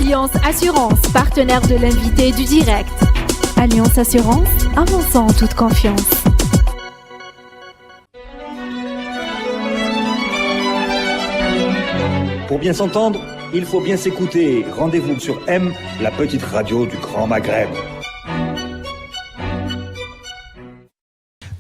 Alliance Assurance, partenaire de l'invité du direct. Alliance Assurance, avançons en toute confiance. Pour bien s'entendre, il faut bien s'écouter. Rendez-vous sur M, la petite radio du Grand Maghreb.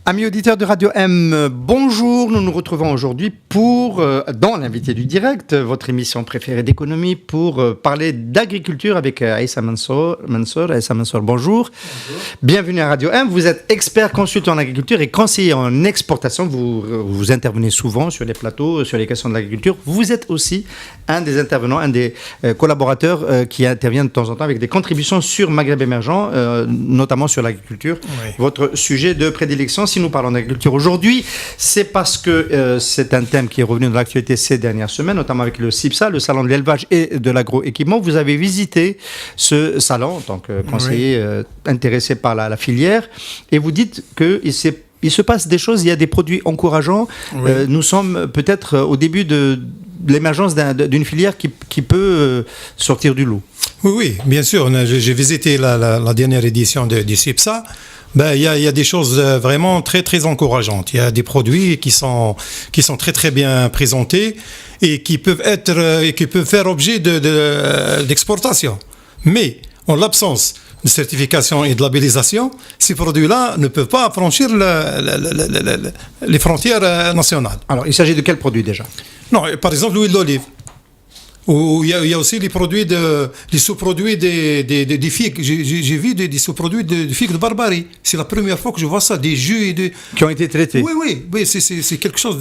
Amis auditeurs de Radio M, bonjour. Nous nous retrouvons aujourd'hui dans l'invité du direct, votre émission préférée d'économie, pour parler d'agriculture avec Aïssa Mansour. Aïssa Mansour, bonjour. Bienvenue à Radio M. Vous êtes expert consultant en agriculture et conseiller en exportation. Vous intervenez souvent sur les plateaux, sur les questions de l'agriculture. Vous êtes aussi un des intervenants, un des collaborateurs qui intervient de temps en temps avec des contributions sur Maghreb émergent, notamment sur l'agriculture. Oui. Votre sujet de prédilection, si nous parlons d'agriculture aujourd'hui, c'est parce que c'est un thème qui est revenu dans l'actualité ces dernières semaines, notamment avec le CIPSA, le salon de l'élevage et de l'agroéquipement. Vous avez visité ce salon en tant que conseiller intéressé par la filière et vous dites qu'il se passe des choses, il y a des produits encourageants. Oui. Nous sommes peut-être au début de l'émergence d'une filière qui peut sortir du lot. Oui, bien sûr. J'ai visité la dernière édition du CIPSA. Il y a des choses vraiment très très encourageantes. Il y a des produits qui sont très très bien présentés et qui peuvent faire objet d'exportation. Mais en l'absence de certification et de labellisation, ces produits-là ne peuvent pas franchir les frontières nationales. Alors, il s'agit de quels produits déjà ? Non, par exemple l'huile d'olive. Où il y a aussi les sous-produits des figues. J'ai vu des sous-produits de figues de Barbarie. C'est la première fois que je vois ça, des jus qui ont été traités. Oui, c'est quelque chose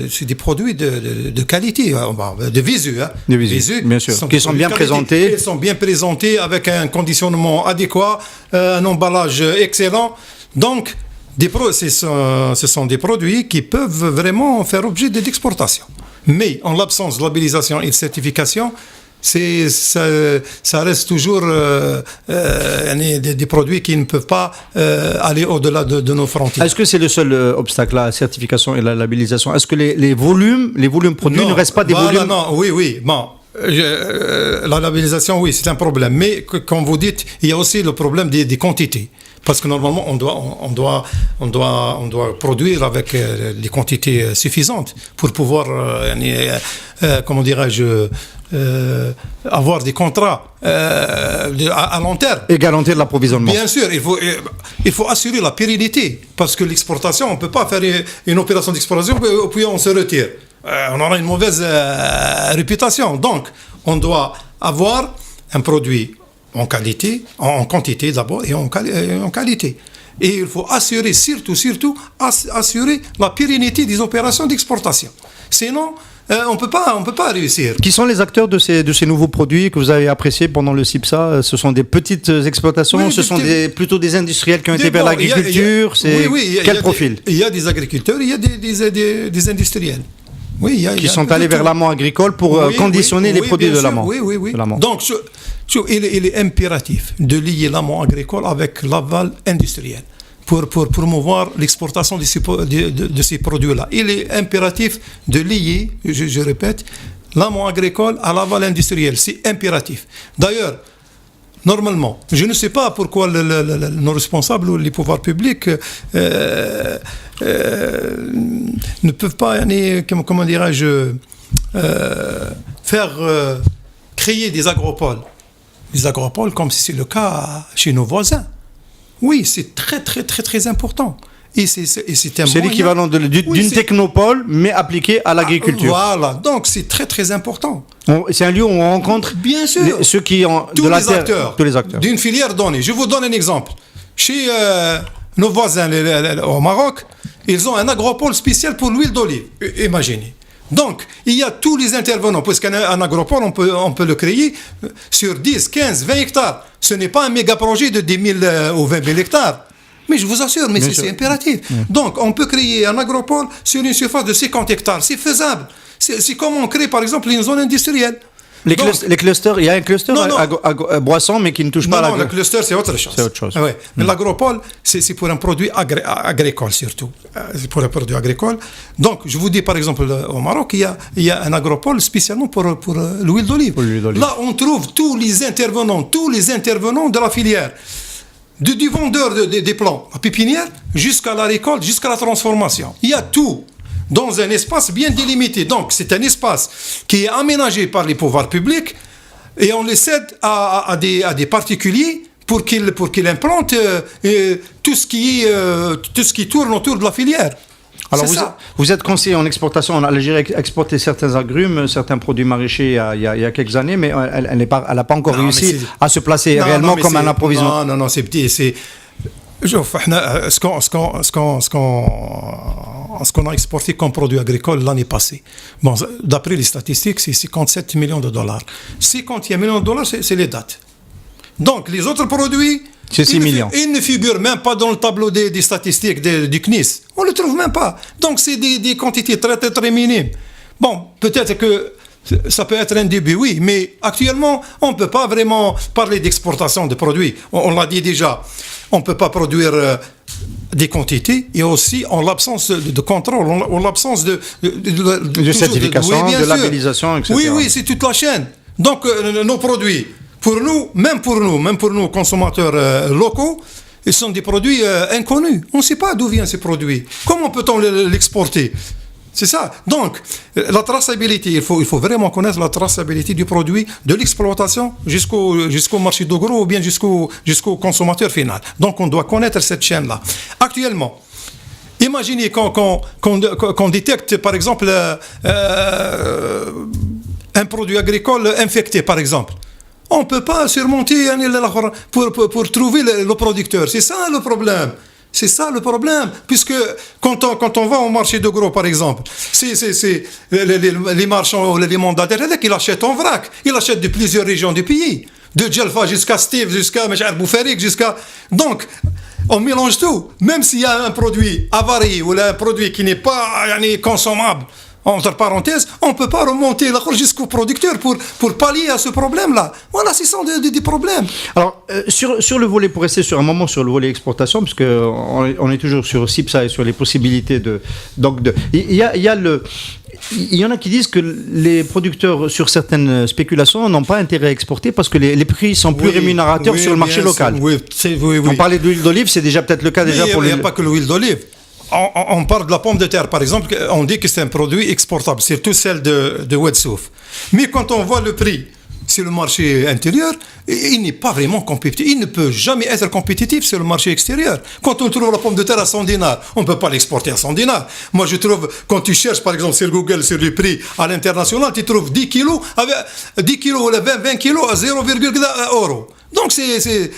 c'est des produits de qualité, de visu. De visu, bien sûr. Qui sont bien présentés. Ils sont bien présentés avec un conditionnement adéquat, un emballage excellent. Donc, ce sont des produits qui peuvent vraiment faire objet d'exportation. Mais en l'absence de labellisation et de certification, ça reste toujours des produits qui ne peuvent pas aller au-delà de nos frontières. Est-ce que c'est le seul obstacle, la certification et la labellisation ? Est-ce que les volumes produits ne restent pas des volumes ? Non, oui. Bon. La labellisation, oui, c'est un problème. Mais comme vous dites, il y a aussi le problème des quantités. Parce que normalement, on doit produire avec des quantités suffisantes pour pouvoir, avoir des contrats à long terme. Et garantir l'approvisionnement. Bien sûr, il faut assurer la pérennité. Parce que l'exportation, on ne peut pas faire une opération d'exportation puis on se retire. On aura une mauvaise réputation. Donc, on doit avoir un produit en quantité d'abord et en qualité. Et il faut assurer, surtout, assurer la pérennité des opérations d'exportation. Sinon, on peut pas réussir. Qui sont les acteurs de ces nouveaux produits que vous avez appréciés pendant le CIPSA ? Ce sont des petites exploitations, ce sont plutôt des industriels qui ont été vers l'agriculture. Quel profil ? Il y a des agriculteurs, il y a des industriels. Oui, qui sont allés vers l'amont agricole pour conditionner les produits de l'amont. Oui. Donc, il est impératif de lier l'amont agricole avec l'aval industriel pour promouvoir l'exportation de ces produits-là. Il est impératif de lier, je répète, l'amont agricole à l'aval industriel. C'est impératif. D'ailleurs, normalement, je ne sais pas pourquoi nos responsables ou les pouvoirs publics ne peuvent pas, comment dirais-je, faire créer des agropoles. Des agropoles comme c'est le cas chez nos voisins. Oui, c'est très, très, très, très important. Et c'est l'équivalent d'une technopole, mais appliquée à l'agriculture. Voilà, donc c'est très très important. C'est un lieu où on rencontre bien sûr ceux qui ont tous les acteurs d'une filière donnée. Je vous donne un exemple. Chez nos voisins au Maroc, ils ont un agropole spécial pour l'huile d'olive. Imaginez. Donc, il y a tous les intervenants, parce qu'un agropole, on peut le créer sur 10, 15, 20 hectares. Ce n'est pas un méga projet de 10 000 ou 20 000 hectares. Mais je vous assure, c'est impératif. Donc, on peut créer un agropole sur une surface de 50 hectares. C'est faisable. C'est comme on crée, par exemple, une zone industrielle. Les clusters, il y a un cluster Non. à boisson, mais qui ne touche pas Non, la... le cluster, c'est autre chose. C'est autre chose. Ouais. Mais l'agropole, c'est pour un produit agricole surtout. C'est pour un produit agricole. Donc, je vous dis, par exemple, au Maroc, il y a un agropole spécialement pour l'huile d'olive. Là, on trouve tous les intervenants de la filière. Du vendeur des plants, la pépinière, jusqu'à la récolte, jusqu'à la transformation. Il y a tout dans un espace bien délimité. Donc, c'est un espace qui est aménagé par les pouvoirs publics et on les cède à des particuliers pour qu'ils implantent tout ce qui tourne autour de la filière. Alors vous êtes conseiller en exportation. L'Algérie a exporté certains agrumes, certains produits maraîchers il y a quelques années, mais elle n'a pas encore réussi à se placer réellement comme un approvisionnement. Non, c'est petit. Ce qu'on a exporté comme produit agricole l'année passée, bon, d'après les statistiques, c'est 57 millions de dollars. 51 millions de dollars, c'est les dates. Donc, les autres produits, c'est 6 millions. Ils ne figurent même pas dans le tableau des statistiques du CNIS. On ne le trouve même pas. Donc, c'est des quantités très, très, très minimes. Bon, peut-être que ça peut être un début, oui, mais actuellement, on ne peut pas vraiment parler d'exportation de produits. On l'a dit déjà. On ne peut pas produire des quantités et aussi en l'absence de contrôle, en l'absence de certification, de labellisation, etc. Oui, c'est toute la chaîne. Donc, nos produits, pour nous, consommateurs locaux, ils sont des produits inconnus. On ne sait pas d'où viennent ces produits. Comment peut-on l'exporter ? C'est ça. Donc, la traçabilité, il faut vraiment connaître la traçabilité du produit, de l'exploitation jusqu'au marché de gros ou bien jusqu'au consommateur final. Donc, on doit connaître cette chaîne-là. Actuellement, imaginez qu'on détecte, par exemple, un produit agricole infecté, par exemple. On ne peut pas surmonter pour trouver le producteur. C'est ça le problème. C'est ça le problème, puisque quand on va au marché de gros, par exemple, c'est les marchands ou les mandataires qui l'achètent en vrac. Ils achètent de plusieurs régions du pays, de Djelfa jusqu'à Steve, jusqu'à Boufarik, donc on mélange tout. Même s'il y a un produit avarié ou un produit qui n'est pas consommable, entre parenthèses, on ne peut pas remonter jusqu'au producteur pour pallier à ce problème-là. Voilà, ce sont des problèmes. Alors, sur le volet, pour rester sur un moment sur le volet exportation, parce qu'on est toujours sur CIPSA et sur les possibilités il y en a qui disent que les producteurs, sur certaines spéculations, n'ont pas intérêt à exporter parce que les prix sont plus rémunérateurs sur le marché local. Oui. On parlait d'huile d'olive, c'est déjà peut-être le cas déjà pour les... Il n'y a pas que l'huile d'olive. On parle de la pomme de terre, par exemple, on dit que c'est un produit exportable, surtout celle de Ouedsouf. Mais quand on voit le prix sur le marché intérieur, il n'est pas vraiment compétitif. Il ne peut jamais être compétitif sur le marché extérieur. Quand on trouve la pomme de terre à 100 dinars, on ne peut pas l'exporter à 100 dinars. Moi, je trouve, quand tu cherches, par exemple, sur Google, sur les prix à l'international, tu trouves 10 kilos, avec 10 kilos ou 20 kilos à 0,1 €. Donc, c'est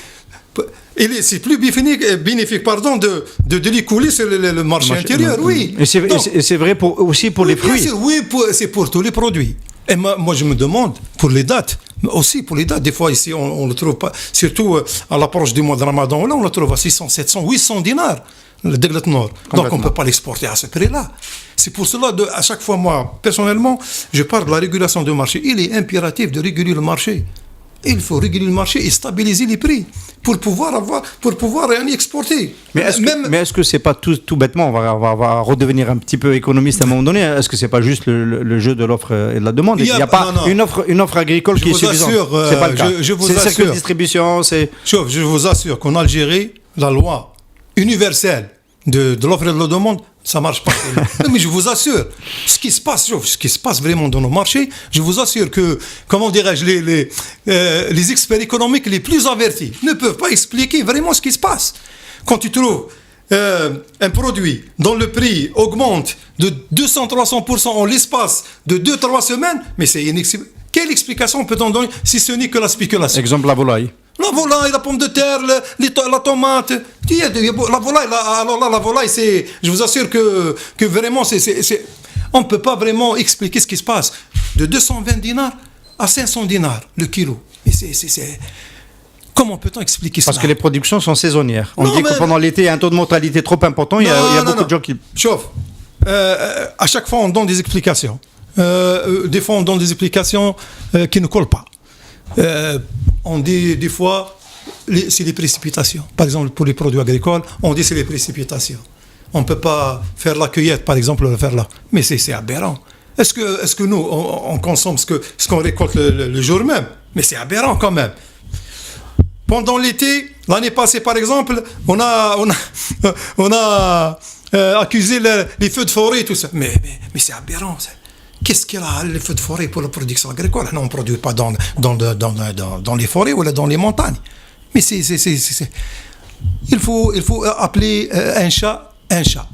plus bénéfique de l'écouler sur le marché intérieur, oui. Et c'est vrai aussi pour les fruits. Bien sûr, oui, c'est pour tous les produits. Et moi, je me demande, pour les dates, aussi pour les dates, des fois ici, on ne le trouve pas, surtout à l'approche du mois de Ramadan, là, on le trouve à 600, 700, 800 dinars, le Deglet Nord. Donc, on ne peut pas l'exporter à ce prix-là. C'est pour cela, à chaque fois, moi, personnellement, je parle de la régulation du marché. Il est impératif de réguler le marché. Il faut réguler le marché et stabiliser les prix pour pouvoir exporter. Mais est-ce que c'est pas tout bêtement, on va redevenir un petit peu économiste à un moment donné, est-ce que c'est pas juste le jeu de l'offre et de la demande? Il n'y a pas une offre agricole qui est suffisante. C'est pas le cas. C'est le circuit de distribution. Je vous assure qu'en Algérie, la loi universelle de l'offre et de la demande, ça marche pas. Mais je vous assure, ce qui se passe vraiment dans nos marchés, je vous assure que, comment dirais-je, les experts économiques les plus avertis ne peuvent pas expliquer vraiment ce qui se passe. Quand tu trouves un produit dont le prix augmente de 200-300% en l'espace de 2-3 semaines, mais c'est quelle explication peut-on donner si ce n'est que la spéculation? Exemple, la volaille. La volaille, la pomme de terre, la tomate. La volaille, je vous assure que vraiment, on ne peut pas vraiment expliquer ce qui se passe. De 220 dinars à 500 dinars le kilo. Comment peut-on expliquer ça? Parce que les productions sont saisonnières. On dit que pendant l'été, il y a un taux de mortalité trop important. Il y a beaucoup de gens qui... Chauffe. À chaque fois, on donne des explications. des fois on donne des explications qui ne collent pas. On dit des fois, c'est les précipitations. Par exemple, pour les produits agricoles, on dit c'est les précipitations. On ne peut pas faire la cueillette, par exemple, le faire là. Mais c'est aberrant. Est-ce que nous, on consomme ce qu'on récolte le jour même? Mais c'est aberrant quand même. Pendant l'été, l'année passée, par exemple, on a accusé les feux de forêt et tout ça. Mais c'est aberrant, ça. Qu'est-ce qu'il y a les feux de forêt pour la production agricole? Non, on ne produit pas dans les forêts ou dans les montagnes. Mais il faut appeler un chat un chat.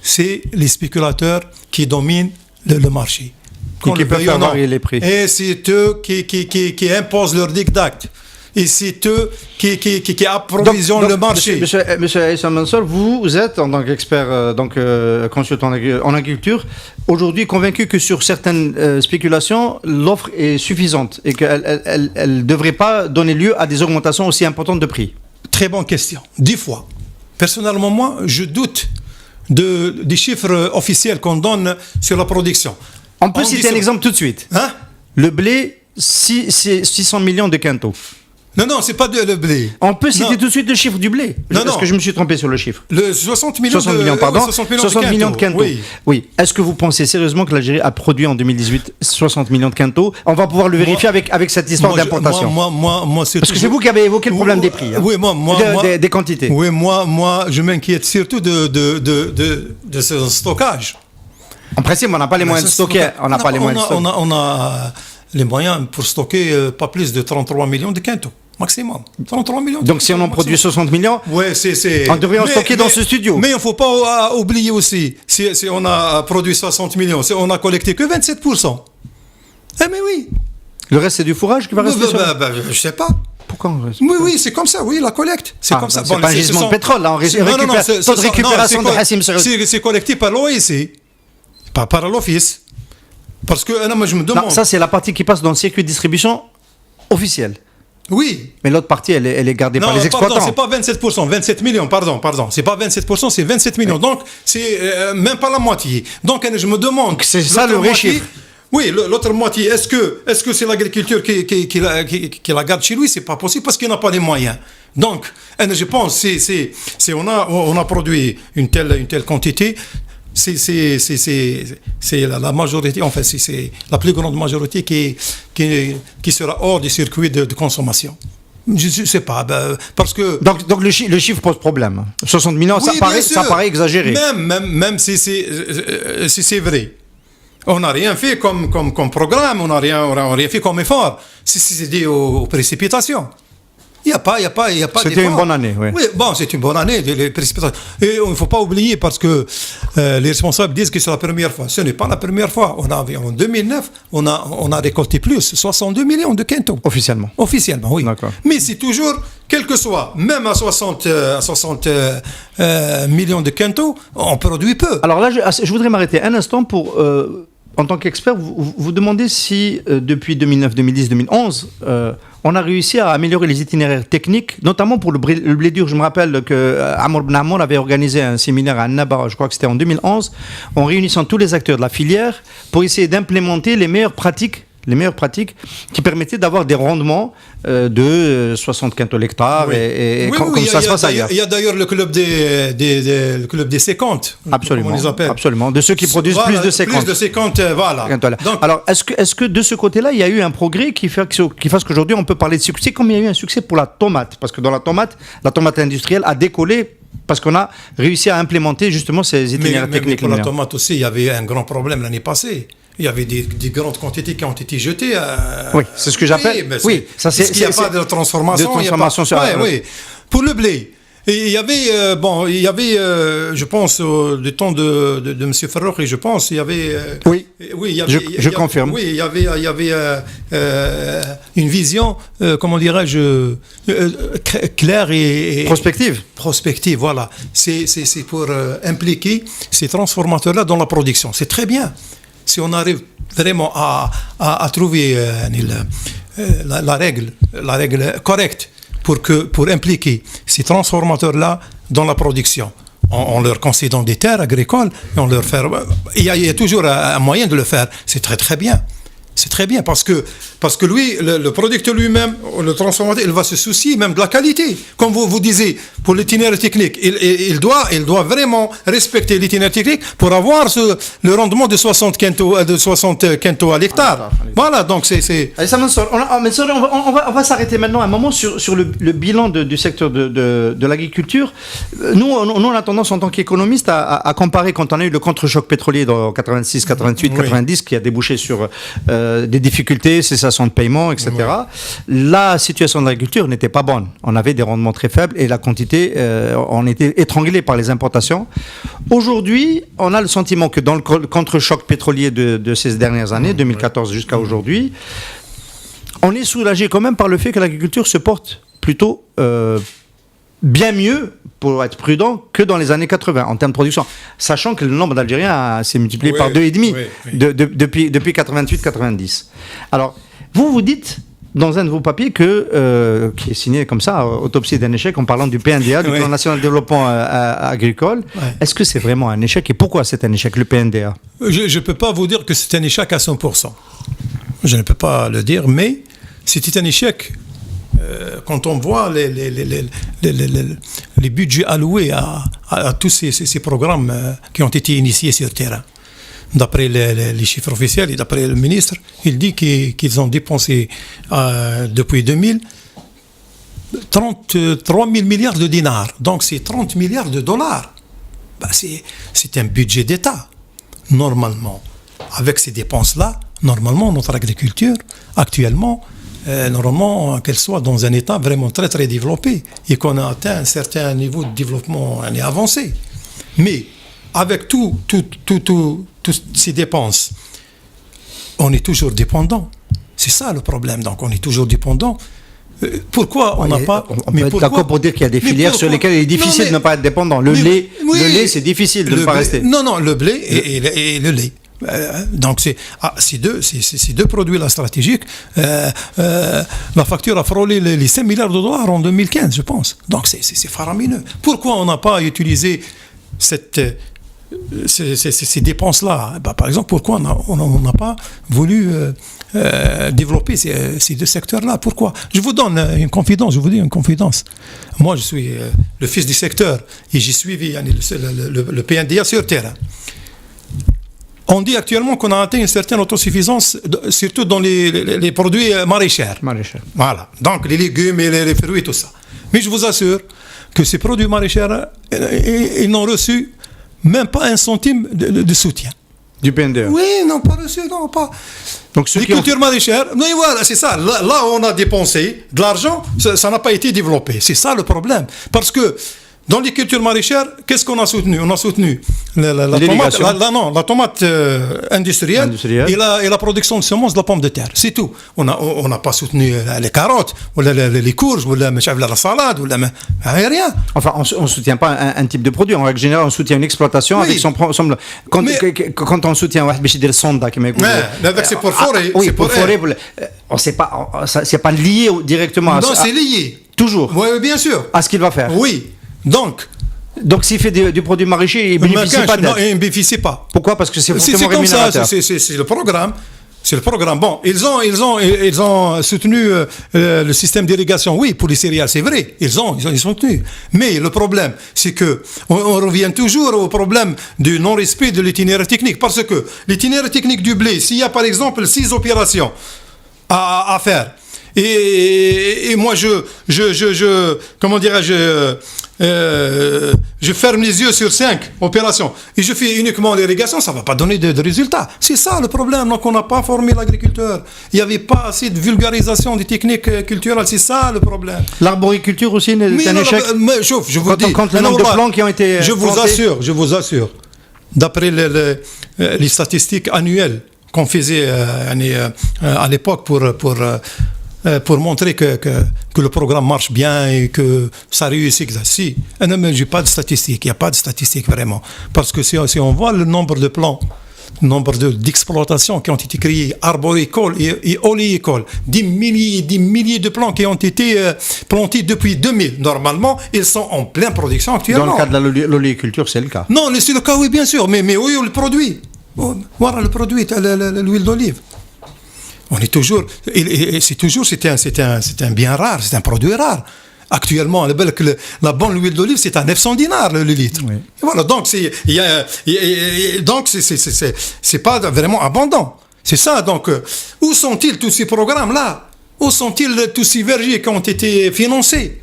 C'est les spéculateurs qui dominent le marché. Qui peuvent faire varier les prix. Et c'est eux qui imposent leur dictat. Et c'est eux qui approvisionnent le marché. Monsieur Aïssa Mansour, vous êtes, en tant qu'expert, consultant en agriculture, aujourd'hui convaincu que sur certaines spéculations, l'offre est suffisante et qu'elle ne devrait pas donner lieu à des augmentations aussi importantes de prix. Très bonne question. 10 fois. Personnellement, moi, je doute des chiffres officiels qu'on donne sur la production. On peut citer un exemple tout de suite. Hein? Le blé, c'est 600 millions de quintaux. Non, c'est pas le blé. On peut citer tout de suite le chiffre du blé. Est-ce que je me suis trompé sur le chiffre? Le 60 millions de quintaux. Oui. Est-ce que vous pensez sérieusement que l'Algérie a produit en 2018 60 millions de quintaux? On va pouvoir le vérifier avec cette histoire d'importation. Moi, parce que c'est vous qui avez évoqué le problème des prix. Oui, des quantités. Oui, moi, je m'inquiète surtout de ce stockage. En principe, on n'a pas les moyens de stocker. On a les moyens pour stocker pas plus de 33 millions de quintaux. Maximum. 33 millions. Donc si on en produit 60 millions, on devrait en stocker dans ce studio. Mais il ne faut pas oublier aussi, si on a produit 60 millions, on n'a collecté que 27%. Eh mais oui. Le reste, c'est du fourrage qui va rester je ne sais pas. Pourquoi? Oui, c'est comme ça, oui, la collecte. C'est comme ça. C'est pas un gisement de pétrole, là. Taux de récupération de Hassim. C'est collecté par l'OIC, pas par l'Office. Parce que, moi, je me demande... Non, ça, c'est la partie qui passe dans le circuit de distribution officiel. Oui. Mais l'autre partie, elle est gardée par les exploitants. Non, c'est pas 27%, 27 millions, pardon. C'est pas 27%, c'est 27 millions. Oui. Donc, c'est même pas la moitié. Donc, je me demande... Donc, c'est ça le vrai chiffre. Oui, l'autre moitié, est-ce que c'est l'agriculture qui la garde chez lui? C'est pas possible parce qu'il n'a pas les moyens. Donc, je pense, on a produit une telle quantité... C'est la majorité, en fait, c'est la plus grande majorité qui sera hors du circuit de consommation. Je ne sais pas, parce que... Donc le chiffre pose problème. 60 millions, oui, ça paraît exagéré. Même si c'est vrai. On n'a rien fait comme programme, on n'a rien fait comme effort. C'est dû aux précipitations. Il n'y a pas C'était une bonne année, oui. Oui, bon, c'est une bonne année, les précipitations. Et il ne faut pas oublier, parce que les responsables disent que c'est la première fois. Ce n'est pas la première fois. En 2009, on a récolté plus, 62 millions de quintaux. Officiellement, oui. D'accord. Mais c'est toujours, quel que soit, même à 60 millions de quintaux, on produit peu. Alors là, je voudrais m'arrêter un instant pour... en tant qu'expert, vous demandez si depuis 2009, 2010, 2011, on a réussi à améliorer les itinéraires techniques, notamment pour le blé dur. Je me rappelle que Amour Ben Amour avait organisé un séminaire à Annaba, je crois que c'était en 2011, en réunissant tous les acteurs de la filière pour essayer d'implémenter les meilleures pratiques qui permettaient d'avoir des rendements de 60 quintaux l'hectare, oui. et comme ça se passe ailleurs. Il y a d'ailleurs le club des 50. Absolument. De ceux qui produisent plus de 50. Plus de 50, voilà. Donc, alors, est-ce que de ce côté-là, il y a eu un progrès qui fasse qu'aujourd'hui, on peut parler de succès, comme il y a eu un succès pour la tomate? Parce que dans la tomate industrielle a décollé parce qu'on a réussi à implémenter justement ces itinéraires techniques. Mais pour la tomate aussi, il y avait un grand problème l'année passée. Il y avait des grandes quantités qui ont été jetées. Oui, c'est ce que j'appelle. Oui, ça c'est. Parce qu'il n'y a pas de transformation. Oui. Pour le blé, il y avait, je pense, du temps de M. Ferrochi, je pense, il y avait. Je confirme. Oui, il y avait une vision, comment dirais-je, claire et prospective, voilà. C'est pour impliquer ces transformateurs-là dans la production. C'est très bien. Si on arrive vraiment à trouver la règle correcte pour impliquer ces transformateurs-là dans la production, en leur concédant des terres agricoles, et on leur faire. Il y a toujours un moyen de le faire. C'est très très bien. C'est très bien parce que lui, le producteur lui-même, le transformateur, il va se soucier même de la qualité. Comme vous disiez, pour l'itinéraire technique, il doit vraiment respecter l'itinéraire technique pour avoir le rendement de 60 quintaux à l'hectare. Voilà, donc c'est... Allez, on va s'arrêter maintenant un moment sur le bilan du secteur de l'agriculture. Nous, on a tendance en tant qu'économistes à comparer quand on a eu le contre-choc pétrolier dans 86, 88, 90 qui a débouché sur des difficultés, cessation de paiement, etc. La situation de l'agriculture n'était pas bonne. On avait des rendements très faibles et la quantité, on était étranglé par les importations. Aujourd'hui, on a le sentiment que dans le contre-choc pétrolier de ces dernières années, 2014 jusqu'à aujourd'hui, on est soulagé quand même par le fait que l'agriculture se porte plutôt bien mieux, pour être prudent, que dans les années 80 en termes de production, sachant que le nombre d'Algériens s'est multiplié par 2,5 depuis 88-90. Alors, vous dites dans un de vos papiers qui est signé comme ça, autopsie d'un échec, en parlant du PNDA, du Plan National de Développement Agricole. Est-ce que c'est vraiment un échec et pourquoi c'est un échec, le PNDA? Je ne peux pas vous dire que c'est un échec à 100%. Je ne peux pas le dire, mais c'était un échec. Quand on voit les budgets alloués à tous ces programmes qui ont été initiés sur le terrain, d'après les chiffres officiels et d'après le ministre, il dit qu'ils ont dépensé depuis 2000 33 000 milliards de dinars. Donc c'est 30 milliards de dollars. C'est un budget d'État. Normalement, avec ces dépenses-là, normalement, notre agriculture, actuellement, normalement qu'elle soit dans un état vraiment très très développé et qu'on a atteint un certain niveau de développement avancé. Mais avec toutes ces dépenses, on est toujours dépendant. C'est ça le problème. Donc on est toujours dépendant. Pourquoi on n'a pas... On peut être d'accord pour dire qu'il y a des filières sur lesquelles il est difficile de ne pas être dépendant. Le lait, c'est difficile de ne pas rester. Non, le blé et le lait. Donc ces deux produits-là stratégiques, la facture a frôlé les 5 milliards de dollars en 2015, je pense. Donc c'est faramineux. Pourquoi on n'a pas utilisé ces dépenses-là? Par exemple, pourquoi on n'a pas voulu développer ces deux secteurs-là? Pourquoi? Je vous donne une confidence, Moi, je suis le fils du secteur et j'ai suivi le PNDA sur terrain. On dit actuellement qu'on a atteint une certaine autosuffisance, surtout dans les produits maraîchers. Voilà. Donc les légumes et les fruits, tout ça. Mais je vous assure que ces produits maraîchers, ils n'ont reçu même pas un centime de soutien. Du PNDA? Oui, non, pas reçu, non, pas. Donc les cultures maraîchères, mais voilà, c'est ça. Là, on a dépensé de l'argent, ça n'a pas été développé. C'est ça le problème. Parce que dans les cultures maraîchères, qu'est-ce qu'on a soutenu? On a soutenu la tomate industrielle et la production de semences de la pomme de terre. C'est tout. On n'a pas soutenu les carottes, ou les courges, ou la salade, ou rien. Enfin, on ne soutient pas un type de produit. En règle générale, on soutient une exploitation avec son... Quand on soutient le sonda, c'est pour forêt. Oui, pour forêt. C'est pas lié directement à ça. Non, c'est lié. Toujours. Oui, bien sûr. À ce qu'il va faire. Oui. Donc s'il fait du produit maraîcher, il ne bénéficie pas d'aide. Non, il ne bénéficie pas. Pourquoi? Parce que c'est fortement rémunérateur. C'est le programme. C'est le programme. Bon, ils ont soutenu le système d'irrigation. Oui, pour les céréales, c'est vrai. Ils ont soutenu. Mais le problème, c'est que on revient toujours au problème du non-respect de l'itinéraire technique. Parce que l'itinéraire technique du blé, s'il y a par exemple 6 opérations à faire, et moi comment dirais-je, je ferme les yeux sur 5 opérations et je fais uniquement l'irrigation, ça ne va pas donner de résultats. C'est ça le problème. Donc on n'a pas formé l'agriculteur. Il n'y avait pas assez de vulgarisation des techniques culturelles. C'est ça le problème. L'arboriculture aussi est un échec. Mais je vous dis, quand le nombre de plants qui ont été je vous assure, d'après les statistiques annuelles qu'on faisait à l'époque pour montrer que le programme marche bien et que ça réussit. Si, non, mais j'ai pas de statistiques, il n'y a pas de statistiques vraiment. Parce que si on voit le nombre de plants nombre d'exploitations qui ont été créées, arboricoles et oléicoles, des milliers de plants qui ont été plantés depuis 2000. Normalement, ils sont en pleine production actuellement. Dans le cas de l'oléiculture, c'est le cas. Non, c'est le cas, oui, bien sûr, mais où est le produit? Voilà le produit, l'huile d'olive. On est toujours, c'est un bien rare, c'est un produit rare. Actuellement, la bonne huile d'olive, c'est à 900 dinars le litre. Oui. Et voilà, donc c'est pas vraiment abondant. C'est ça. Donc, où sont-ils tous ces programmes-là? Où sont-ils tous ces vergers qui ont été financés?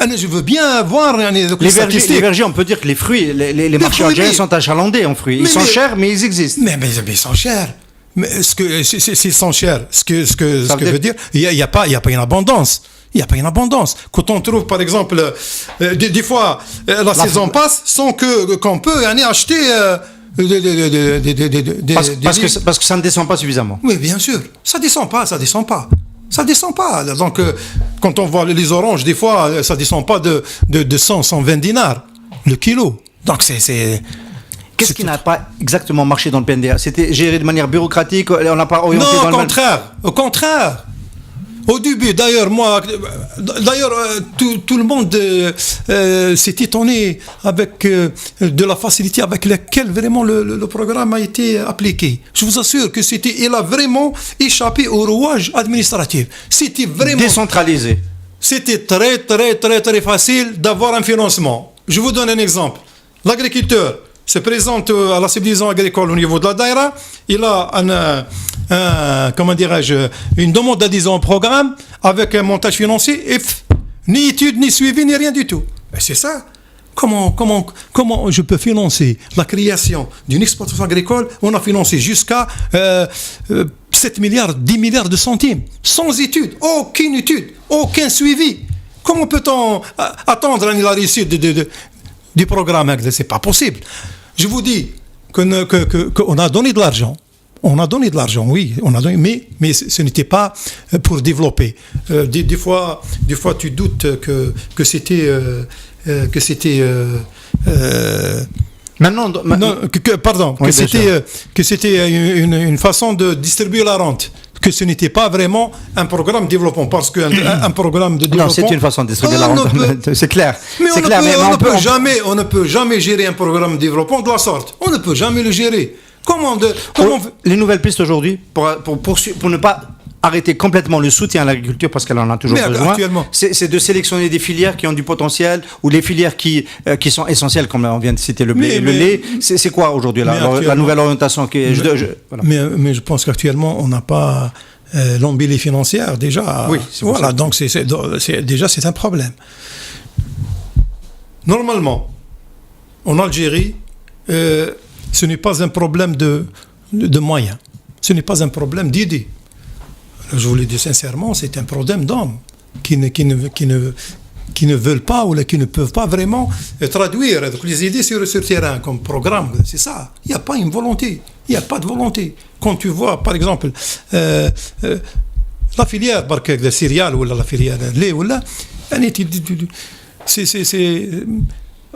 Je veux bien voir les statistiques. Les vergers, on peut dire que les fruits, les marchés algériens sont achalandés en fruits. Ils sont chers, mais ils existent. Mais ils sont chers. Mais s'ils sont chers, ce que veut dire, il y a pas une abondance. Il n'y a pas une abondance. Quand on trouve, par exemple, des fois, la saison passe sans qu'on peut acheter parce que ça ne descend pas suffisamment. Oui, bien sûr. Ça descend pas. Donc, quand on voit les oranges, des fois, ça descend pas de 100, 120 dinars le kilo. Donc, Qu'est-ce qui n'a pas exactement marché dans le PNDA? C'était géré de manière bureaucratique, on n'a pas orienté dans au contraire. Au début, d'ailleurs, tout le monde s'est étonné avec de la facilité avec laquelle vraiment le programme a été appliqué. Je vous assure que il a vraiment échappé au rouage administratif. C'était vraiment décentralisé. C'était très, très, très, très facile d'avoir un financement. Je vous donne un exemple. L'agriculteur se présente à la civilisation agricole au niveau de la Daïra. Il a une demande d'adhésion au programme avec un montage financier et ni études, ni suivi, ni rien du tout. Et c'est ça. Comment je peux financer la création d'une exploitation agricole? On a financé jusqu'à 7 milliards, 10 milliards de centimes, sans études, aucune étude, aucun suivi. Comment peut-on attendre la réussite du programme? C'est pas possible. Je vous dis qu'on a donné de l'argent. On a donné de l'argent, oui, mais ce n'était pas pour développer. Des fois, tu doutes que c'était que c'était une façon de distribuer la rente. Que ce n'était pas vraiment un programme de développement, parce qu'un programme de développement... Non, c'est une façon de distribuer la rente, c'est clair. Mais on ne peut jamais gérer un programme de développement de la sorte. On ne peut jamais le gérer. Les nouvelles pistes aujourd'hui, pour ne pas arrêter complètement le soutien à l'agriculture, parce qu'elle en a toujours besoin, c'est de sélectionner des filières qui ont du potentiel, ou les filières qui sont essentielles, comme on vient de citer le lait. C'est quoi aujourd'hui la nouvelle orientation voilà. Mais je pense qu'actuellement, on n'a pas l'embellie financière déjà. Oui, voilà, donc c'est un problème. Normalement, en Algérie, ce n'est pas un problème de moyens. Ce n'est pas un problème d'idées. Je vous le dis sincèrement, c'est un problème d'hommes qui ne veulent pas ou qui ne peuvent pas vraiment traduire les idées sur le terrain comme programme. C'est ça. Il n'y a pas une volonté. Il n'y a pas de volonté. Quand tu vois, par exemple, la filière de céréales ou la filière de lait,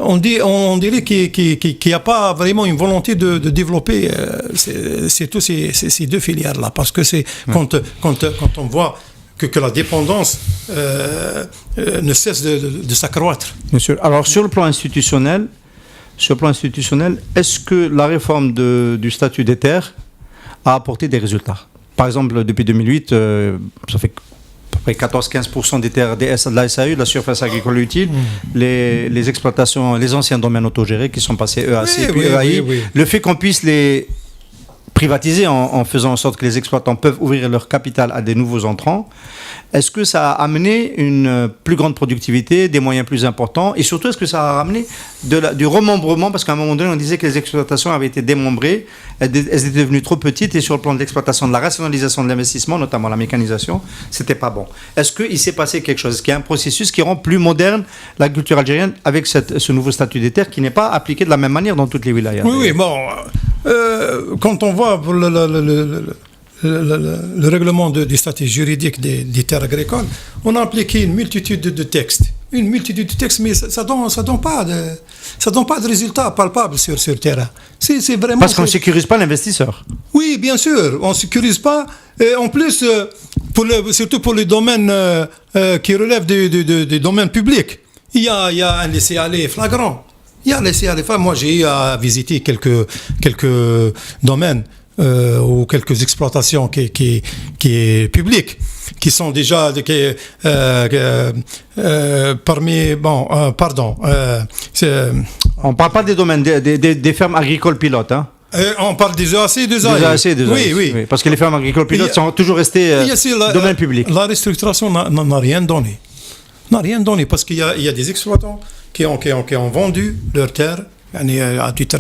on dirait qu'il n'y a pas vraiment une volonté de développer c'est tous ces deux filières-là. Parce que c'est quand on voit que la dépendance ne cesse de s'accroître. Monsieur, alors sur le plan institutionnel, est-ce que la réforme du statut des terres a apporté des résultats? Par exemple, depuis 2008, ça fait à peu près 14-15% des terres de la SAU, de la surface agricole utile, les exploitations, les anciens domaines autogérés qui sont passés EAC puis EAI. Oui. Le fait qu'on puisse les privatiser en faisant en sorte que les exploitants peuvent ouvrir leur capital à des nouveaux entrants, est-ce que ça a amené une plus grande productivité, des moyens plus importants, et surtout est-ce que ça a ramené du remembrement, parce qu'à un moment donné on disait que les exploitations avaient été démembrées, elles étaient devenues trop petites, et sur le plan de l'exploitation, de la rationalisation de l'investissement, notamment la mécanisation, c'était pas bon. Est-ce qu'il s'est passé quelque chose? Est-ce qu'il y a un processus qui rend plus moderne l'agriculture algérienne avec ce nouveau statut des terres qui n'est pas appliqué de la même manière dans toutes les wilayas? Oui, bon, quand on voit pour le règlement du statut juridique des terres agricoles, on a appliqué une multitude de textes une multitude de textes, mais ça donne pas de résultats palpables sur le terrain. C'est vraiment... Parce qu'on ne sécurise pas l'investisseur. Oui, bien sûr, on ne sécurise pas. Et en plus, surtout pour les domaines qui relèvent des domaines publics, il y a un laisser-aller flagrant. Il y a un laisser-aller flagrant. Moi, j'ai eu à visiter quelques domaines ou quelques exploitations qui est publiques, qui sont déjà parmi... pardon. On ne parle pas des domaines, des fermes agricoles pilotes, hein. On parle des EAC et des AEC. Oui. Parce que les fermes agricoles pilotes sont toujours restées domaine public. La restructuration n'a rien donné. N'a rien donné parce qu'il y a des exploitants qui ont vendu leurs terres à titre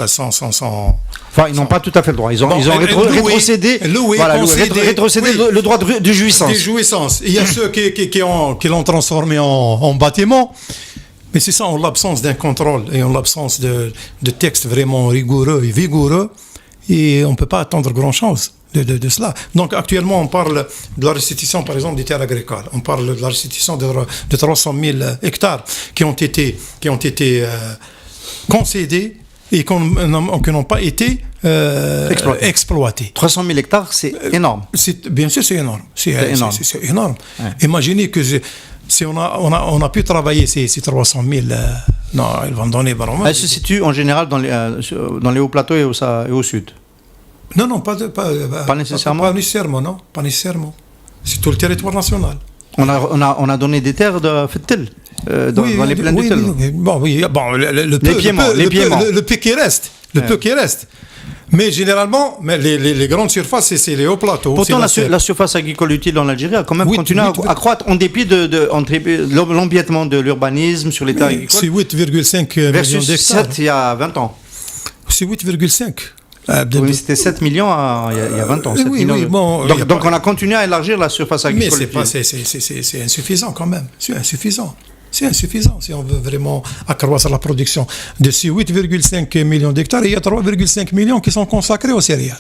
sans... Enfin, ils n'ont pas tout à fait le droit. Ils ont rétrocédé le droit de jouissance. Des jouissances. Il y a ceux qui l'ont transformé en bâtiment. Mais c'est ça, en l'absence d'un contrôle et en l'absence de textes vraiment rigoureux et vigoureux, et on ne peut pas attendre grand-chose de cela. Donc actuellement, on parle de la restitution, par exemple, des terres agricoles. On parle de la restitution de 300 000 hectares qui ont été concédés et qui n'ont pas été exploités. 300 000 hectares, c'est énorme. Bien sûr, c'est énorme. C'est énorme. Ouais. Imaginez que... Si on a pu travailler ces 300 000, non, ils vont donner vraiment. Elle se situe en général dans les hauts plateaux et au sud. Non, pas nécessairement. Pas nécessairement, non, pas nécessairement. C'est tout le territoire national. On a donné des terres de Fettel dans les plaines du Tel. Le peu qui reste. Peu qui reste. Mais généralement, les grandes surfaces, c'est les hauts plateaux. Pourtant, la surface agricole utile en Algérie a quand même continué à croître en dépit de l'empiètement de l'urbanisme sur les terres agricoles. C'est 8,5 millions d'hectares. 7 il y a 20 ans. C'est 8,5. Oui, c'était 7 millions il y a 20 ans. Donc on a continué à élargir la surface agricole. Mais c'est insuffisant quand même. C'est insuffisant si on veut vraiment accroître la production. De ces 8,5 millions d'hectares, il y a 3,5 millions qui sont consacrés aux céréales.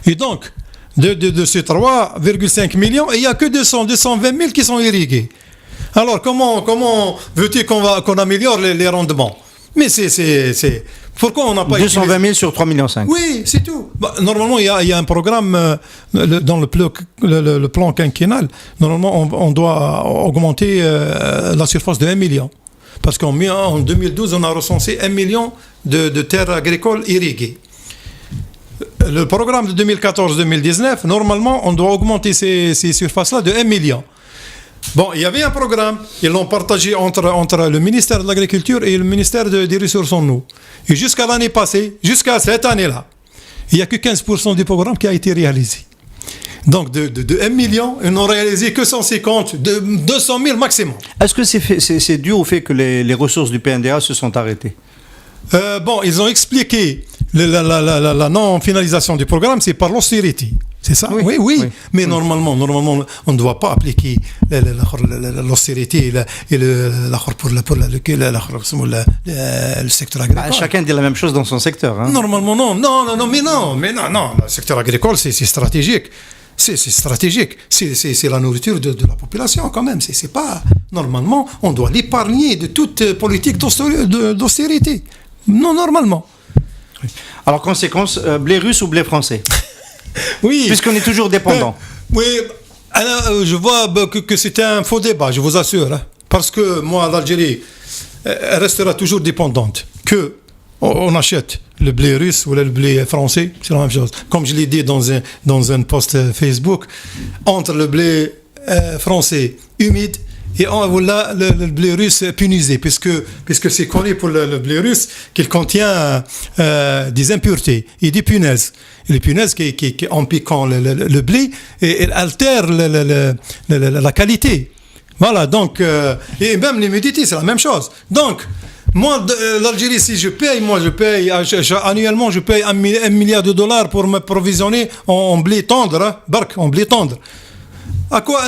Et donc, de ces 3,5 millions, il n'y a que 220 000 qui sont irrigués. Alors, comment veux-tu qu'on améliore les rendements? Mais pourquoi on n'a pas 220 000 sur 3,5 millions. Oui, c'est tout. Normalement, il y a un programme dans le plan quinquennal. Normalement, on doit augmenter la surface de 1 million. Parce qu'en 2012, on a recensé 1 million de terres agricoles irriguées. Le programme de 2014-2019, normalement, on doit augmenter ces surfaces-là de 1 million. Bon, il y avait un programme, ils l'ont partagé entre le ministère de l'Agriculture et le ministère des Ressources en eau. Et jusqu'à l'année passée, jusqu'à cette année-là, il n'y a que 15% du programme qui a été réalisé. Donc de 1 million, ils n'ont réalisé que 150, de 200 000 maximum. Est-ce que c'est dû au fait que les ressources du PNDA se sont arrêtées? Ils ont expliqué la non-finalisation du programme, c'est par l'austérité. C'est ça? Oui. Mais normalement, on ne doit pas appliquer l'austérité et le secteur agricole. Chacun dit la même chose dans son secteur. Hein. Normalement, non. Le secteur agricole, c'est stratégique. C'est stratégique. C'est la nourriture de la population quand même. C'est pas... Normalement, on doit l'épargner de toute politique d'austérité. Non, normalement. Alors, conséquence, blé russe ou blé français? Oui. Puisqu'on est toujours dépendant. Oui. Alors, je vois que c'est un faux débat, je vous assure. Hein, parce que moi, l'Algérie, elle restera toujours dépendante. On achète le blé russe ou le blé français, c'est la même chose. Comme je l'ai dit dans un post Facebook, entre le blé français humide et voilà le blé russe punisé, puisque c'est connu pour le blé russe qu'il contient des impuretés et des punaises. Et les punaises qui en piquant le blé, elles altèrent la qualité. Voilà, donc, et même l'humidité, c'est la même chose. Donc, moi, l'Algérie, si je paye, annuellement, je paye $1 milliard pour me provisionner en blé tendre, en blé tendre. À quoi,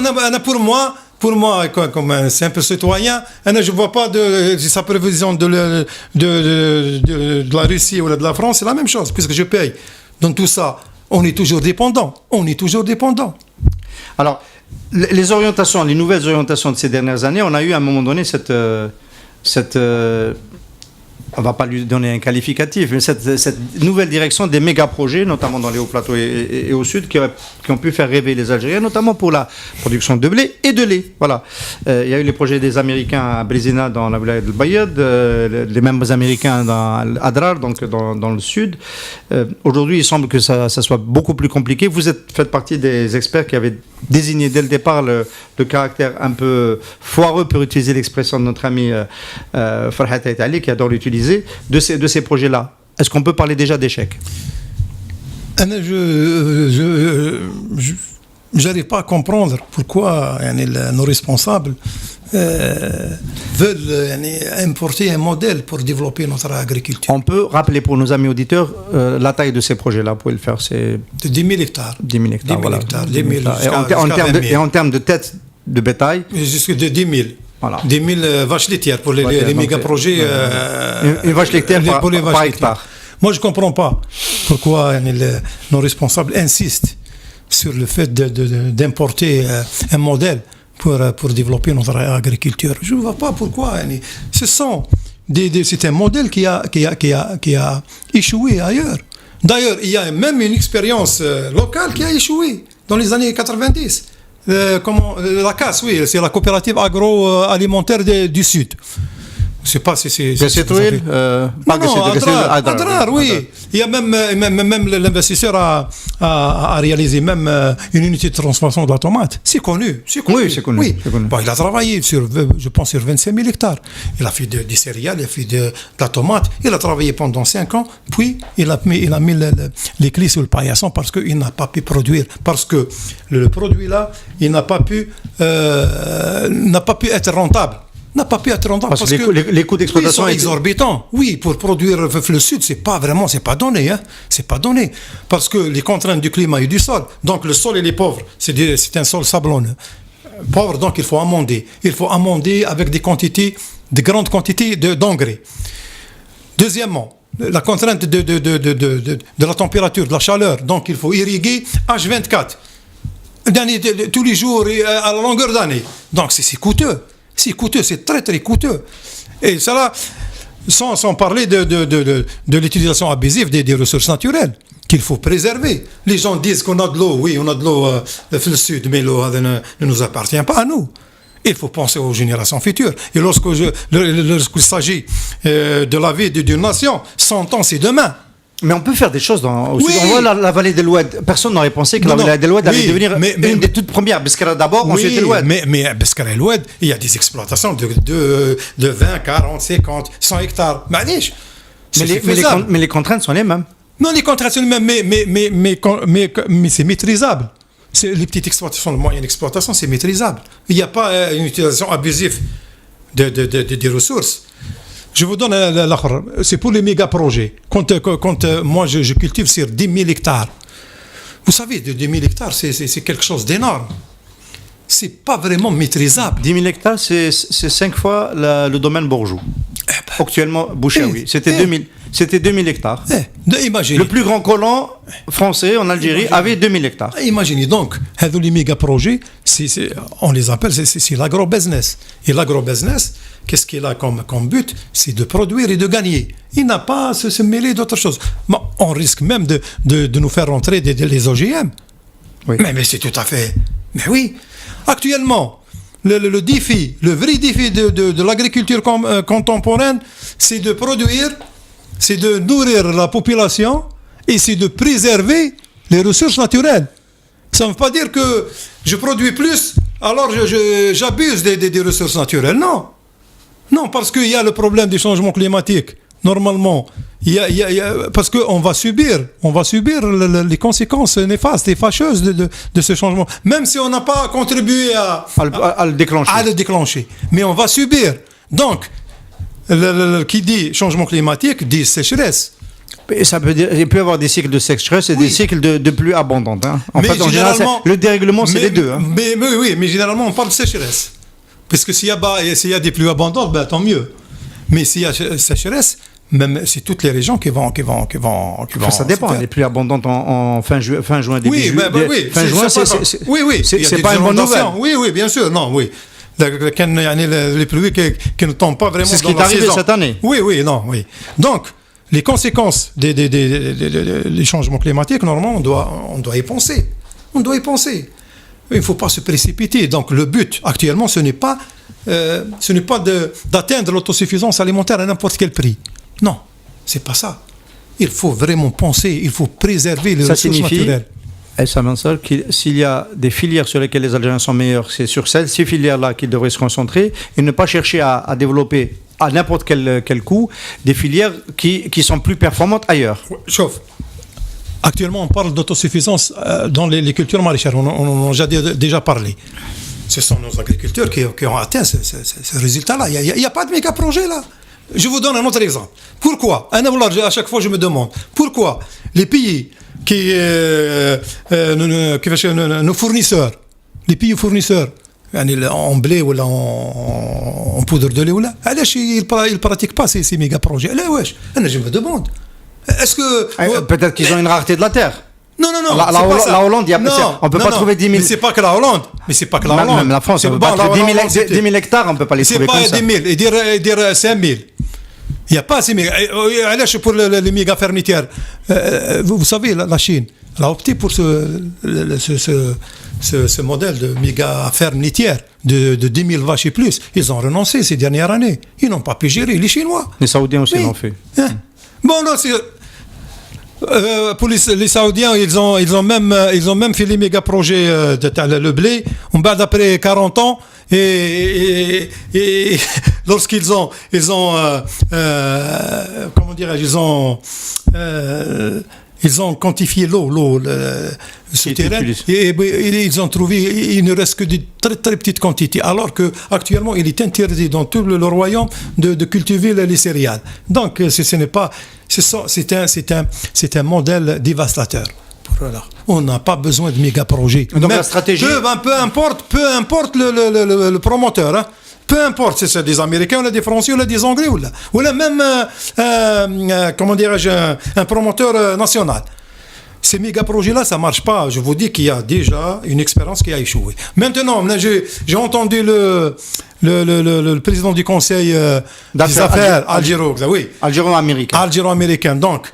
pour moi, comme un simple citoyen, je ne vois pas sa prévision de la Russie ou de la France, c'est la même chose, puisque je paye. Dans tout ça, on est toujours dépendant. Alors, les orientations, les nouvelles orientations de ces dernières années, on a eu à un moment donné cette on ne va pas lui donner un qualificatif, mais cette nouvelle direction des méga-projets, notamment dans les hauts plateaux et au sud, qui ont pu faire rêver les Algériens, notamment pour la production de blé et de lait. Voilà. Il y a eu les projets des Américains à Brézina, dans la wilaya de Bayad, les mêmes Américains à Adrar, donc dans le sud. Aujourd'hui, il semble que ça soit beaucoup plus compliqué. Vous faites partie des experts qui avaient désigné dès le départ le caractère un peu foireux, pour utiliser l'expression de notre ami Farhat Aitali, qui adore l'utiliser, de ces projets-là. Est-ce qu'on peut parler déjà d'échec? J'arrive pas à comprendre pourquoi nos responsables veulent importer un modèle pour développer notre agriculture. On peut rappeler pour nos amis auditeurs la taille de ces projets-là. Vous pouvez le faire, c'est... De 10 000 hectares. 10 000 hectares, 10 000 voilà. hectares, 10 000 Et en termes de têtes de bétail... Jusqu'à 10 000. Voilà. 10 000 vaches laitières pour les méga-projets. Une vache laitière par hectare. Moi, je ne comprends pas pourquoi nos responsables insistent sur le fait d'importer un modèle pour développer notre agriculture. Je ne vois pas pourquoi. C'est un modèle qui a échoué ailleurs. D'ailleurs, il y a même une expérience locale qui a échoué dans les années 90. La CAS, oui, c'est la coopérative agroalimentaire du Sud. Je ne sais pas si c'est... Adrar, oui. Il y a même l'investisseur a réalisé même une unité de transformation de la tomate. C'est connu. Oui, c'est connu. Oui. Bon, il a travaillé sur 25 000 hectares. Il a fait des céréales, il a fait de la tomate. Il a travaillé pendant 5 ans. Puis, il a mis les clés sur le paillasson parce qu'il n'a pas pu produire. Parce que le produit-là, il n'a pas pu être rentable. Parce que les coûts d'exploitation sont exorbitants. Oui, pour produire le sud, c'est pas donné, hein. C'est pas donné. Parce que les contraintes du climat et du sol. Donc le sol, il est pauvre. C'est un sol sablonneux. Pauvre, donc il faut amender. Il faut amender avec de grandes quantités d'engrais. Deuxièmement, la contrainte de la température, de la chaleur. Donc il faut irriguer H24. Tous les jours et à la longueur d'année. Donc c'est coûteux. C'est coûteux, c'est très très coûteux. Et cela, sans parler de l'utilisation abusive des ressources naturelles, qu'il faut préserver. Les gens disent qu'on a de l'eau, oui, on a de l'eau dans le sud, mais l'eau ne nous appartient pas à nous. Il faut penser aux générations futures. Et lorsqu'il s'agit de la vie d'une nation, 100 ans, c'est demain. Mais on peut faire des choses au sud. On voit la vallée de l'Oued. Personne n'aurait pensé que la vallée de l'Oued allait devenir une des toutes premières. Beskara d'abord, ensuite l'Oued. Mais à Beskara et l'Oued, il y a des exploitations de 20, 40, 50, 100 hectares. Maniche. Mais les contraintes sont les mêmes. Non, les contraintes sont les mêmes, mais c'est maîtrisable. Les petites exploitations, la moyenne exploitation, c'est maîtrisable. Il n'y a pas une utilisation abusive des ressources. Je vous donne l'autre. C'est pour les méga-projets. Quand moi, je cultive sur 10 000 hectares. Vous savez, 10 000 hectares, c'est quelque chose d'énorme. C'est pas vraiment maîtrisable. 10 000 hectares, c'est 5 fois le domaine Bourgeois. Actuellement, Boucher, c'était 2000 hectares. Imaginez. Le plus grand colon français en Algérie avait 2000 hectares. Imaginez donc, les méga-projets, on les appelle, c'est l'agro-business. Et l'agro-business, qu'est-ce qu'il a comme but? C'est de produire et de gagner. Il n'a pas à se mêler d'autres choses. Mais on risque même de nous faire rentrer les OGM. Oui. Mais c'est tout à fait... Mais oui. Actuellement, le vrai défi de l'agriculture contemporaine, c'est de produire, c'est de nourrir la population et c'est de préserver les ressources naturelles. Ça ne veut pas dire que je produis plus, alors j'abuse des ressources naturelles. Non, parce qu'il y a le problème du changement climatique. Normalement, parce qu'on va subir les conséquences néfastes et fâcheuses de ce changement. Même si on n'a pas contribué à le déclencher. Mais on va subir. Donc, qui dit changement climatique dit sécheresse. Et ça peut dire, il peut y avoir des cycles de sécheresse et des cycles de pluie abondantes. Hein. En général, le dérèglement, c'est les deux. Hein. Mais généralement, on parle de sécheresse. Parce que s'il y a des pluies abondantes, tant mieux. Mais s'il y a sécheresse, même c'est toutes les régions qui vont Ça dépend. Elle est plus abondante en fin juin, début juillet. Fin juin, c'est pas une bonne nouvelle. Oui, bien sûr, non, oui. Les pluies qui ne tombent pas vraiment. C'est ce qui est arrivé cette année. Oui. Donc, les conséquences des changements climatiques, normalement, on doit y penser. Il ne faut pas se précipiter. Donc, le but, actuellement, ce n'est pas d'atteindre l'autosuffisance alimentaire à n'importe quel prix. Non, c'est pas ça. Il faut vraiment penser, il faut préserver les ressources naturelles. Essa Mansour, s'il y a des filières sur lesquelles les Algériens sont meilleurs, c'est sur ces filières-là qu'ils devraient se concentrer et ne pas chercher à développer à n'importe quel coût des filières qui sont plus performantes ailleurs. Chauffe. Actuellement, on parle d'autosuffisance dans les cultures maraîchères. On en a déjà parlé. Ce sont nos agriculteurs qui ont atteint ce résultat-là. Il n'y a pas de méga projet là. Je vous donne un autre exemple. Pourquoi ? À chaque fois, je me demande pourquoi les pays nos fournisseurs, les pays fournisseurs, en blé ou en poudre de lait, ils ne pratiquent pas ces méga projets. Je me demande. Est-ce que. Peut-être qu'ils ont une rareté de la terre. Non. La Hollande, on ne peut pas trouver 10 000. Mais c'est pas que la Hollande. Même la France, on ne peut pas trouver 10 000 hectares, on ne peut pas les trouver comme ça. C'est pas 10 000, et dire 5 000. Il n'y a pas ces méga. Pour les méga fermitières. Vous savez, la Chine, elle a opté pour ce modèle de méga ferme laitière de 10 000 vaches et plus. Ils ont renoncé ces dernières années. Ils n'ont pas pu gérer, les Chinois. Les Saoudiens aussi l'ont fait. Bon, non, c'est. Pour les Saoudiens, ils ont même fait les méga projets le blé. On bat d'après 40 ans et lorsqu'ils ont comment dirais-je, ils ont quantifié l'eau souterraine et ils ont trouvé il ne reste que de très très petites quantités, alors que actuellement il est interdit dans tout le royaume de cultiver les céréales. Donc ce n'est pas. C'est un modèle dévastateur. Voilà. On n'a pas besoin de méga projets. Donc la stratégie. Peu importe le promoteur. Hein. Peu importe si c'est des Américains, ou des Français, ou des Anglais, ou même comment dirais-je, un promoteur national. Ces méga projets-là, ça ne marche pas. Je vous dis qu'il y a déjà une expérience qui a échoué. Maintenant, j'ai entendu le président du Conseil des affaires algéro-américain. Donc,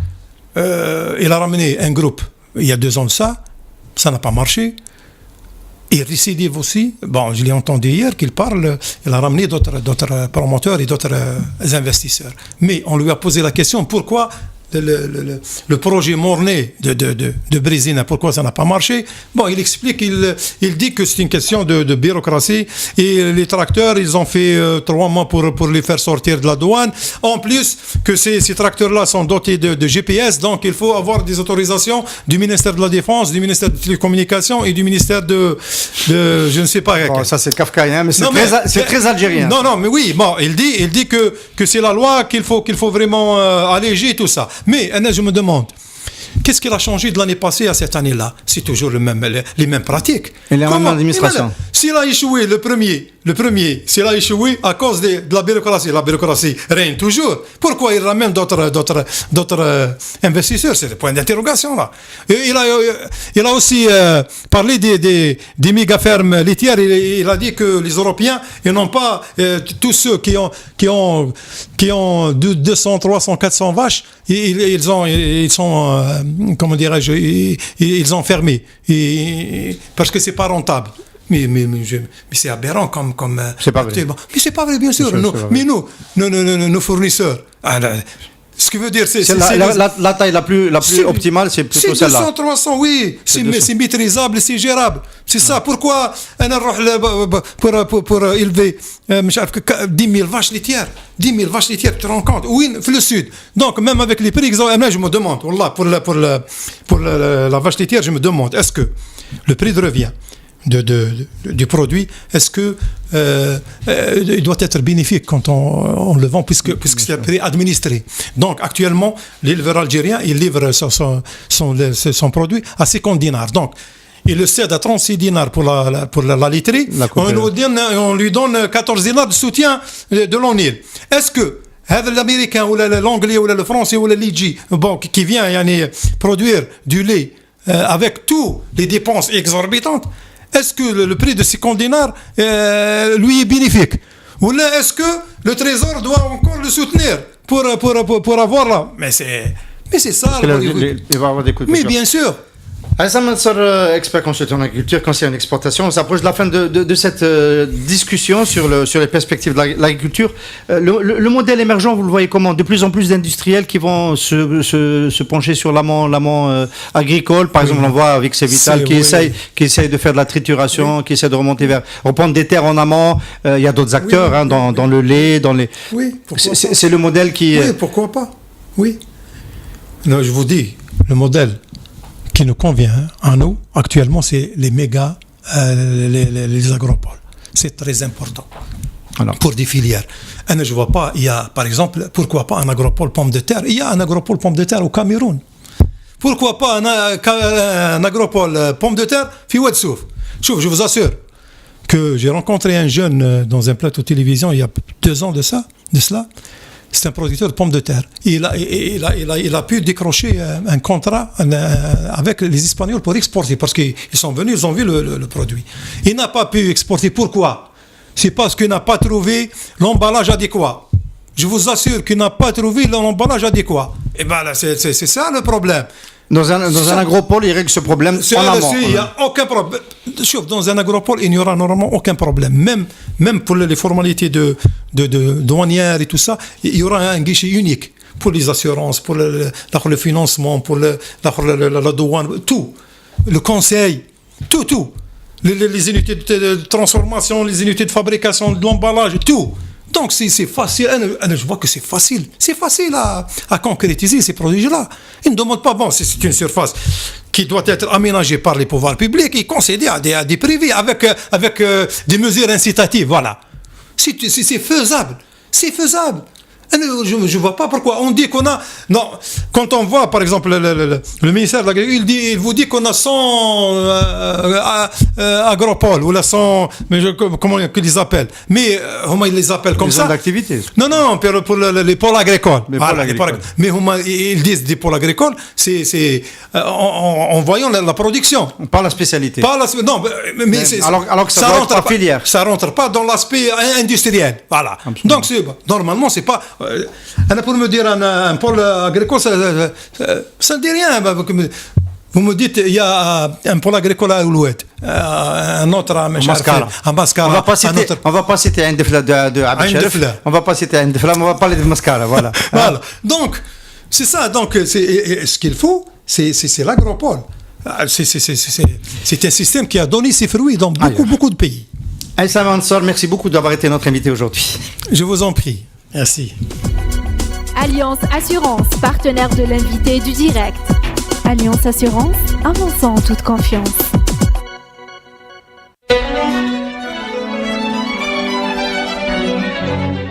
il a ramené un groupe il y a 2 ans de ça. Ça n'a pas marché. Et récidive aussi. Bon, je l'ai entendu hier qu'il parle. Il a ramené d'autres promoteurs et d'autres investisseurs. Mais on lui a posé la question pourquoi le projet Mornay de Brésil, pourquoi ça n'a pas marché. Bon, il explique, il dit que c'est une question de bureaucratie et les tracteurs, ils ont fait 3 mois pour les faire sortir de la douane. En plus que ces tracteurs-là sont dotés de GPS, donc il faut avoir des autorisations du ministère de la Défense, du ministère des Télécommunications et du ministère de je ne sais pas. Bon, ça c'est kafkaïen, mais c'est très algérien. Non, mais oui, bon, il dit que c'est la loi qu'il faut vraiment alléger tout ça. Mais je me demande, qu'est-ce qu'il a changé de l'année passée à cette année-là ? C'est toujours les mêmes pratiques. Et la même administration. S'il a échoué le premier, s'il a échoué à cause de la bureaucratie règne toujours. Pourquoi il ramène d'autres investisseurs ? C'est le point d'interrogation là. Et il a aussi parlé des méga-fermes laitières. Il a dit que les Européens, ils n'ont pas tous ceux qui ont 200, 300, 400 vaches, ils sont comment dirais-je, ils ont fermé parce que c'est pas rentable. Mais c'est aberrant comme c'est pas vrai. Mais c'est pas vrai, bien sûr. Nos fournisseurs. Ce qui veut dire, c'est la taille la plus optimale, c'est plutôt celle-là. 200, 300, oui. C'est maîtrisable, c'est gérable. C'est ça. Pourquoi pour élever 10 000 vaches laitières 10 000 vaches laitières, tu te rends compte? Oui, le sud. Donc, même avec les prix, je me demande, pour la vache laitière, je me demande, est-ce que le prix de revient du produit, est-ce que il doit être bénéfique quand on le vend, puisque c'est un prix administré. Donc actuellement, l'éleveur algérien, il livre son produit à 50 dinars. Donc il le cède à 36 dinars pour la laiterie. On lui donne 14 dinars de soutien de l'ONIL. Est-ce que هذا l'américain ولا l'anglais ولا le français ولا اللي يجي bon qui vient يعني produire du lait avec tous les dépenses exorbitantes, est-ce que le prix de 50 dinars lui est bénéfique? Ou là, est-ce que le trésor doit encore le soutenir pour avoir là? Mais c'est ça. Il va avoir des coups de mais pression. bien sûr. Aïssa Mansour, expert consultant en agriculture, conseiller en exportation. On s'approche de la fin de cette discussion sur les perspectives de l'agriculture. Le modèle émergent, vous le voyez comment? De plus en plus d'industriels qui vont se pencher sur l'amont agricole. Par exemple, on voit avec Cevital qui essaye de faire de la trituration, qui essaie de remonter vers reprendre des terres en amont. Il y a d'autres acteurs dans le lait, dans les. Oui. C'est le modèle qui. Oui, pourquoi pas? Oui. Non, je vous dis, le modèle qui nous convient à nous actuellement, c'est les méga, les agropoles. C'est très important. Alors, pour des filières. Et je vois pas, il y a par exemple, pourquoi pas un agropole pomme de terre? Il y a un agropole pomme de terre au Cameroun. Pourquoi pas un agropole pomme de terre fi Ouadsouf? Je vous assure que j'ai rencontré un jeune dans un plateau de télévision il y a 2 ans de cela. C'est un producteur de pommes de terre. Il a pu décrocher un contrat avec les Espagnols pour exporter, parce qu'ils sont venus, ils ont vu le produit. Il n'a pas pu exporter. Pourquoi? C'est parce qu'il n'a pas trouvé l'emballage adéquat. Je vous assure qu'il n'a pas trouvé l'emballage adéquat. Et bien là, c'est ça le problème. Dans un agropole, il règle ce problème en amont. Il n'y a aucun problème. Dans un agropole, il n'y aura normalement aucun problème. Même pour les formalités de douanières et tout ça, il y aura un guichet unique pour les assurances, pour le financement, pour la douane, tout. Le conseil, tout. Les unités de transformation, les unités de fabrication, de l'emballage, tout. Donc c'est facile, je vois que c'est facile à concrétiser ces produits-là. Ils ne demandent pas, c'est une surface qui doit être aménagée par les pouvoirs publics et concédée à des privés avec des mesures incitatives, voilà. C'est faisable, Je ne vois pas pourquoi on dit qu'on a... Non, quand on voit par exemple le ministère de l'Agriculture, il vous dit qu'on a 100 agropoles ou la 100... comment ils les appellent? Mais comment ils les appellent comme les ça? zones d'activité. Non, pour les pôles agricoles. Mais ils disent des pôles agricoles, c'est en voyant la production. Pas la spécialité. Non, mais alors que ça rentre pas filière. Ça rentre pas dans l'aspect industriel. Voilà. Absolument. Donc normalement c'est pas... pour me dire un pôle agricole, ça ne dit rien. Vous me dites, il y a un pôle agricole à Oulouette, un autre à Mascara. On va pas citer un défla de Abichelef. On va pas citer un défla, mais on va parler de Mascara, voilà. Voilà. Donc, c'est ça. Donc, ce qu'il faut, c'est l'agropole. C'est un système qui a donné ses fruits dans beaucoup de pays. Aïssa Mansour, merci beaucoup d'avoir été notre invité aujourd'hui. Je vous en prie. Merci. Alliance Assurance, partenaire de l'invité du direct. Alliance Assurance, avançant en toute confiance.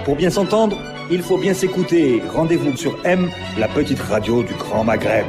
Pour bien s'entendre, il faut bien s'écouter. Rendez-vous sur M, la petite radio du Grand Maghreb.